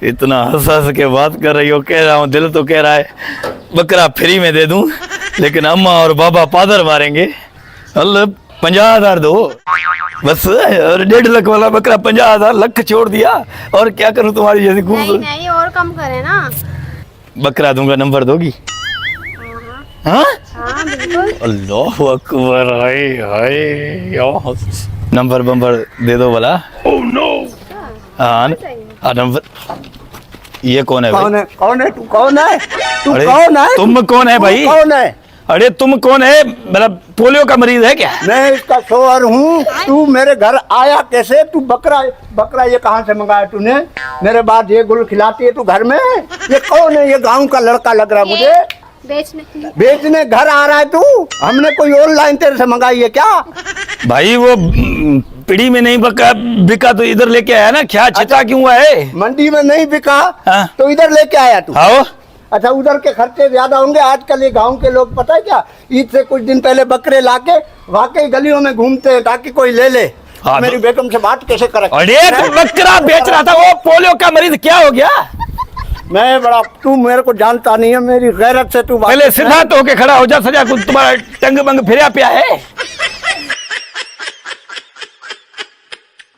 इतना हंस हंस के बात कर रही हो, कह रहा हूँ दिल तो कह रहा है बकरा फ्री में दे दूं, लेकिन अम्मा और बाबा पादर मारेंगे। अल्लाह 50,000 दो बस, और 1.5 लाख वाला बकरा 50,000, लख छोड़ दिया। और क्या करूं तुम्हारी जैसी नहीं खूब। नहीं, और कम करे ना। बकरा दूंगा, नंबर दोगी? हाँ हाँ बिल्कुल। अल्लाह अकबर, हाय हाय या नंबर बम्बर दे दो भला। Oh no. हाँ नंबर। ये कौन है भाई? कौन है? कौन है? तू कौन है? तू अरे कौन है? तुम कौन है भाई? तू कौन है? अरे तुम कौन है? मतलब पोलियो का मरीज है क्या? मैं इसका शोहर हूँ। तू मेरे घर आया कैसे? तू बकरा बकरा ये कहाँ से मंगाया तूने? मेरे बाद ये गुल खिलाती है तू घर में? ये कौन है? ये गांव का लड़का लग रहा है मुझे। बेचने घर आ रहा है तू? हमने कोई ऑनलाइन तेरे से मंगाई है क्या? भाई वो पीढ़ी में नहीं बिका तो इधर लेके आया ना, क्या छिटा क्यों हुआ है? मंडी में नहीं बिका हाँ? तो इधर लेके आया तू? आओ। अच्छा, उधर के खर्चे ज्यादा होंगे। आजकल ये गांव के लोग पता है क्या, ईद से कुछ दिन पहले बकरे लाके वाकई गलियों में घूमते हैं ताकि कोई ले ले। हाँ, मेरी बेगम से बात कैसे करे? अरे तो बकरा बेच रहा था, वो पोलियो का मरीज क्या हो गया? मैं बड़ा, तू मेरे को जानता नहीं है, मेरी गैरत से तू पहले सीधा तो होके खड़ा हो जा, सजा कुछ तुम्हारा टंग बंग फिर पिया है।